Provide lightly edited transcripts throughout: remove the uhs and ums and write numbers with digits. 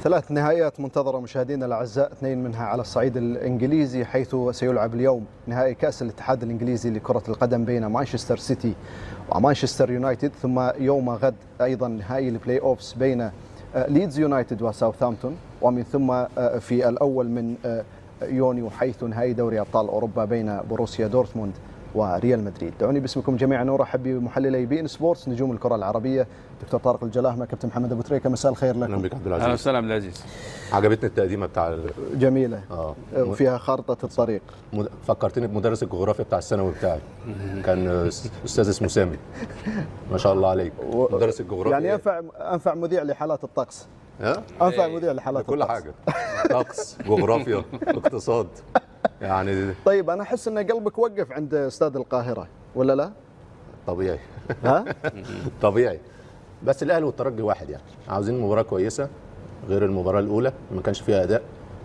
ثلاث نهائيات منتظرة مشاهدينا الأعزاء، اثنين منها على الصعيد الإنجليزي، حيث سيلعب اليوم نهائي كأس الاتحاد الإنجليزي لكرة القدم بين مانشستر سيتي ومانشستر يونايتد، ثم يوم غد أيضا نهائي البلاي أوفس بين ليدز يونايتد وساوثهامبتون، ومن ثم في الأول من يونيو حيث نهائي دوري أبطال أوروبا بين بروسيا دورتموند وريال مدريد. دعوني باسمكم جميعا نرحب بمحللي بي إن سبورتس نجوم الكرة العربية، دكتور طارق الجلاهمة، كابتن محمد أبو تريكة، مساء الخير لكم. اهلا بك عبد العزيز. اهلا وسهلا عبد العزيز. عجبتني التقديمه بتاع جميلة وفيها خارطة الطريق. فكرتني بمدرس الجغرافيا بتاع الثانوي بتاعي، كان استاذ اسمه سامي، ما شاء الله عليك. مدرس الجغرافيا يعني انفع مذيع لحالات الطقس. انفع مذيع لحالات كل الطقس. حاجه، طقس، جغرافيا، اقتصاد يعني. طيب انا احس ان قلبك وقف عند استاد القاهرة ولا لا؟ طبيعي. ها؟ طبيعي. بس الاهلي والترجي واحد، يعني عاوزين مباراه كويسه غير المباراه الاولى ما كانش فيها اداء،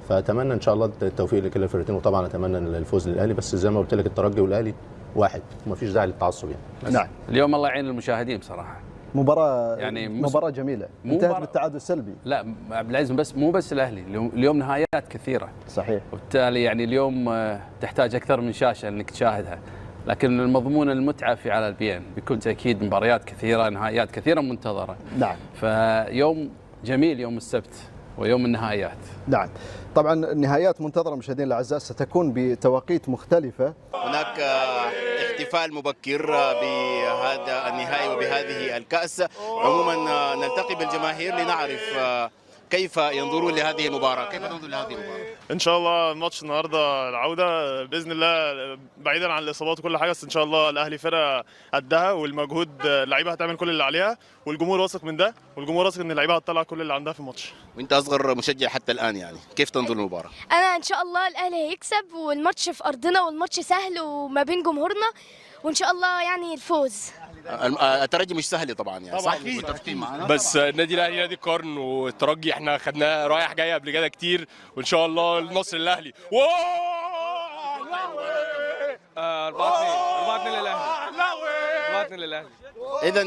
فاتمنى ان شاء الله التوفيق لكلا الفرقتين، وطبعا اتمنى الفوز للاهلي، بس زي ما قلت لك الترجي والاهلي واحد، ومفيش داعي للتعصب يعني. نعم. اليوم الله يعين المشاهدين بصراحه، مباراة يعني مباراة جميلة انتهت بالتعادل السلبي. لا عبد العزيز، بس مو بس الاهلي، اليوم نهايات كثيره. صحيح. وبالتالي يعني اليوم تحتاج اكثر من شاشه انك تشاهدها، لكن المضمون المتعه في على البي ان بكل تاكيد، مباريات كثيره، نهايات كثيره منتظره. نعم. فيوم جميل يوم السبت ويوم النهايات. نعم. طبعا النهايات منتظرة مشاهدينا الأعزاء، ستكون بتواقيت مختلفة. هناك احتفال مبكر بهذا النهائي وبهذه الكأس. عموما نلتقي بالجماهير لنعرف كيف ينظرون لهذه المباراة. كيف تنظر لهذه المباراة؟ ان شاء الله الماتش النهارده العوده باذن الله، بعيدا عن الاصابات وكل حاجه، بس ان شاء الله الاهلي فرقه قدها، والمجهود اللعيبه هتعمل كل اللي عليها، والجمهور واثق من ده، والجمهور واثق ان اللعيبه هتطلع كل اللي عندها في الماتش. وانت اصغر مشجع حتى الان، يعني كيف تنظر للمباراة؟ انا ان شاء الله الاهلي هيكسب، والماتش في ارضنا، والماتش سهل وما بين جمهورنا، وان شاء الله يعني الفوز. الترجي مش سهل طبعا، يعني صح؟ متفقين معنا. بس النادي الاهلي نادي قرن، والترجي احنا خدناه رايح جاي قبل كده كتير، وان شاء الله النصر الاهلي. 4-2 للاهلي. اذا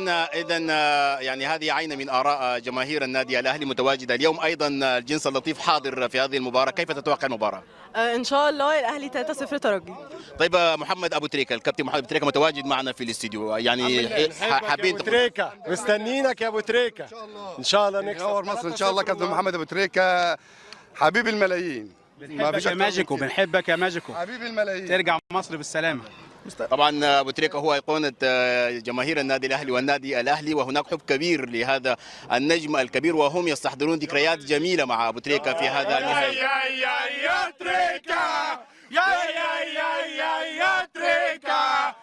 يعني هذه عينه من اراء جماهير النادي الاهلي متواجده اليوم. ايضا الجنس اللطيف حاضر في هذه المباراه، كيف تتوقع المباراه؟ ان شاء الله الاهلي 3-0 ترجي. طيب محمد ابو تريكه، الكابتن محمد ابو تريكه متواجد معنا في الاستديو، يعني حابين ابو تريكه، مستنينك يا ابو تريكه. ان شاء الله نكسب مصر ان شاء الله. كابتن محمد ابو تريكه حبيب الملايين، بنحبك يا ماجيكو، بنحبك يا ماجيكو، حبيب الملايين، ترجع مصر بالسلامه. طبعا ابو تريكه هو ايقونه جماهير النادي الاهلي والنادي الاهلي، وهناك حب كبير لهذا النجم الكبير، وهم يستحضرون ذكريات جميله مع ابو تريكه في هذا النهائي. يا تريكه، يا تريكه،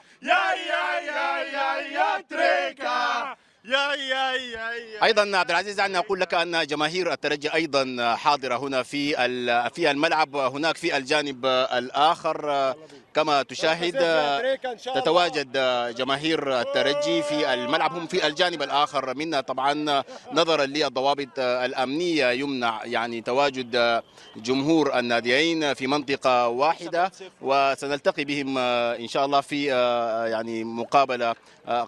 يا تريكه. ايضا عبد العزيز، دعني اقول لك ان جماهير الترجي ايضا حاضره هنا في الملعب. هناك في الجانب الاخر كما تشاهد تتواجد جماهير الترجي في الملعب، هم في الجانب الاخر منا. طبعا نظرا للضوابط الامنيه يمنع يعني تواجد جمهور الناديين في منطقه واحده، وسنلتقي بهم ان شاء الله في يعني مقابله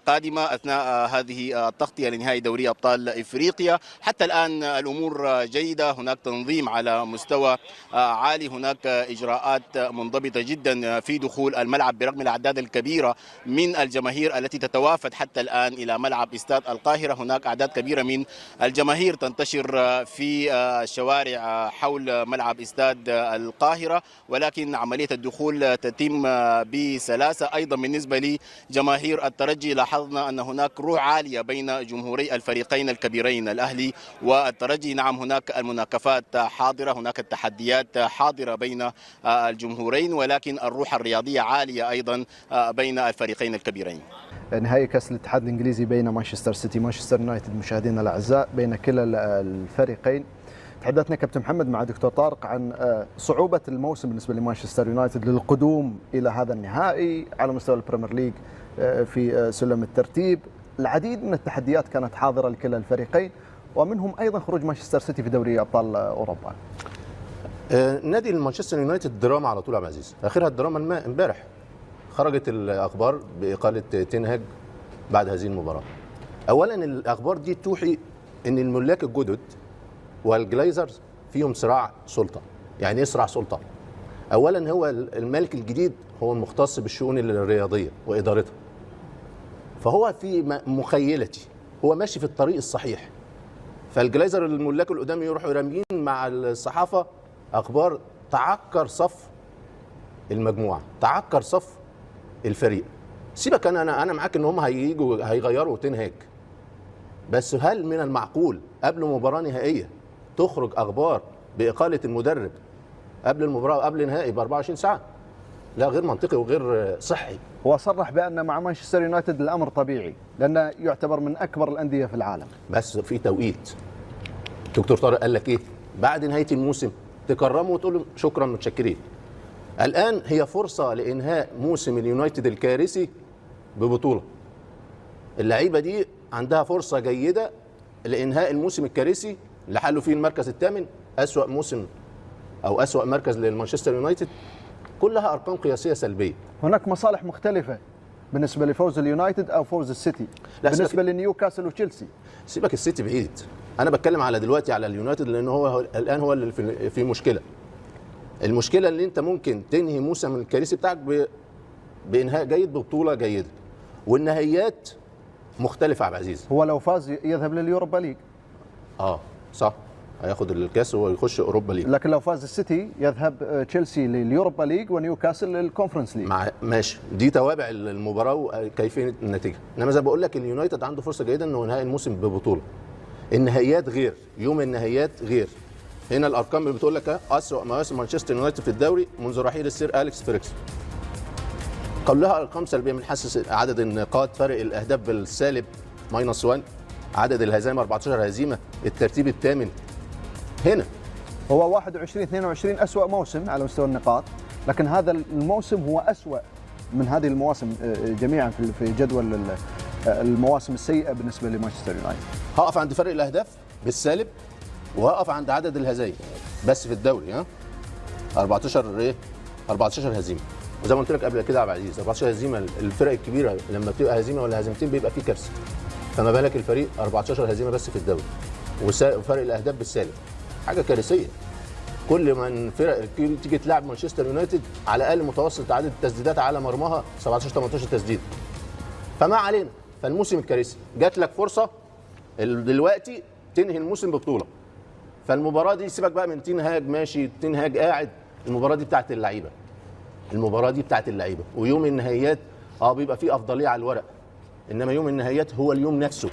قادمه اثناء هذه التغطيه لنهائي دوري ابطال افريقيا. حتى الان الامور جيده، هناك تنظيم على مستوى عالي، هناك اجراءات منضبطه جدا في دخول الملعب برغم الاعداد الكبيره من الجماهير التي تتوافد حتى الان الى ملعب استاد القاهره. هناك اعداد كبيره من الجماهير تنتشر في الشوارع حول ملعب استاد القاهره، ولكن عمليه الدخول تتم بسلاسه. ايضا بالنسبه لجماهير الترجي لاحظنا ان هناك روح عاليه بين جمهوري الفريقين الكبيرين الاهلي والترجي. نعم، هناك المناكفات حاضره، هناك التحديات حاضره بين الجمهورين، ولكن الروح الرياضيه عاليه ايضا بين الفريقين الكبيرين. نهائي كأس الاتحاد الإنجليزي بين مانشستر سيتي ومانشستر يونايتد مشاهدينا الأعزاء، بين كلا الفريقين. تحدثنا كابتن محمد مع دكتور طارق عن صعوبة الموسم بالنسبة لمانشستر يونايتد للقدوم إلى هذا النهائي على مستوى البريمير ليج في سلم الترتيب. العديد من التحديات كانت حاضرة لكلا الفريقين، ومنهم أيضا خروج مانشستر سيتي في دوري أبطال أوروبا. نادي المانشستر يونايتد دراما على طول يا عبد العزيز، اخرها الدراما امبارح خرجت الاخبار باقاله تين هاج بعد هذه المباراه. اولا الاخبار دي توحي ان الملاك الجدد والجلايزرز فيهم صراع سلطه. يعني ايه صراع سلطه؟ اولا هو المالك الجديد هو المختص بالشؤون الرياضيه وادارتها، فهو في مخيلتي هو ماشي في الطريق الصحيح. فالجلايزر الملاك القدام يروحوا راميين مع الصحافه اخبار تعكر صف المجموعه، تعكر صف الفريق. سيبك، انا معاك ان هم هيغيروا تنهاج، بس هل من المعقول قبل مباراه نهائيه تخرج اخبار باقاله المدرب قبل المباراه قبل النهائي ب 24 ساعه؟ لا، غير منطقي وغير صحي. هو صرح بان مع مانشستر يونايتد الامر طبيعي لانه يعتبر من اكبر الانديه في العالم، بس في توقيت. دكتور طارق قال لك ايه؟ بعد نهايه الموسم تكرمه وتقول له شكرا متشكرين. الان هي فرصه لانهاء موسم اليونايتد الكارثي ببطوله. اللعيبه دي عندها فرصه جيده لانهاء الموسم الكارثي اللي حلوا فيه المركز الثامن، اسوا موسم او اسوا مركز لمانشستر يونايتد. كلها ارقام قياسيه سلبيه. هناك مصالح مختلفه بالنسبه لفوز اليونايتد او فوز السيتي، بالنسبه لنيوكاسل وتشيلسي. سيبك السيتي بعيد، انا بتكلم على دلوقتي على اليونايتد، لان هو الان هو اللي في مشكله. المشكله اللي انت ممكن تنهي موسم الكارثي بتاعك بانهاء جيد ببطوله جيده، والنهائيات مختلفه. عبد العزيز هو لو فاز يذهب لليوروبا ليج. صح، هياخد الكاس ويخش اوروبا ليج. لكن لو فاز السيتي يذهب تشيلسي لليوروبا ليج ونيوكاسل للكونفرنس ليج. ماشي، دي توابع المباراه وكيفيه النتيجه. انما زي ما بقول لك اليونايتد عنده فرصه جيده انه ينهي الموسم ببطوله. النهائيات غير، يوم النهائيات غير. هنا الارقام اللي بتقول لك اسوء مواسم مانشستر يونايتد في الدوري منذ رحيل السير اليكس فيركسون. كلها ارقام سلبيه، من حيث عدد النقاط، فرق الاهداف بالسالب -1، عدد الهزائم 14 هزيمه، الترتيب الثامن. هنا هو 21-22 أسوأ موسم على مستوى النقاط، لكن هذا الموسم هو أسوأ من هذه المواسم جميعا في جدول المواسم السيئة بالنسبة لمانشستر يونايتد. هقف عند فرق الأهداف بالسالب، وهقف عند عدد الهزايم بس في الدوري. 14 هزيمة، وزي ما قلت لك قبل كده يا عبد العزيز، 14 هزيمة. الفرق الكبيرة لما بتبقى هزيمة ولا هزيمتين بيبقى فيه كارثة، فما بالك الفريق 14 هزيمة بس في الدوري وفرق الأهداف بالسالب، حاجة كارثية. كل ما الفرق تيجي تلعب مانشستر يونايتد على الاقل متوسط عدد التسديدات على مرماها 17-18 تسديده. فما علينا، فالموسم الكارثي جات لك فرصه دلوقتي تنهي الموسم ببطوله. فالمباراه دي سيبك بقى من تنهاج ماشي، تنهاج قاعد، المباراه دي بتاعت اللعيبه. المباراه دي بتاعت اللعيبه، ويوم النهائيات بيبقى فيه افضليه على الورق، انما يوم النهائيات هو اليوم نفسه.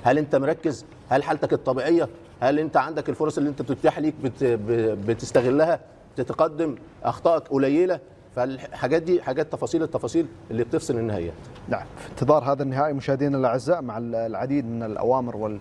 هل انت مركز؟ هل حالتك الطبيعيه؟ هل انت عندك الفرص اللي انت بتتيح ليك بتستغلها؟ تتقدم؟ اخطائك قليله؟ فالحاجات دي حاجات التفاصيل اللي بتفصل النهائيات. نعم، في انتظار هذا النهائي مشاهدينا الاعزاء مع العديد من الاوامر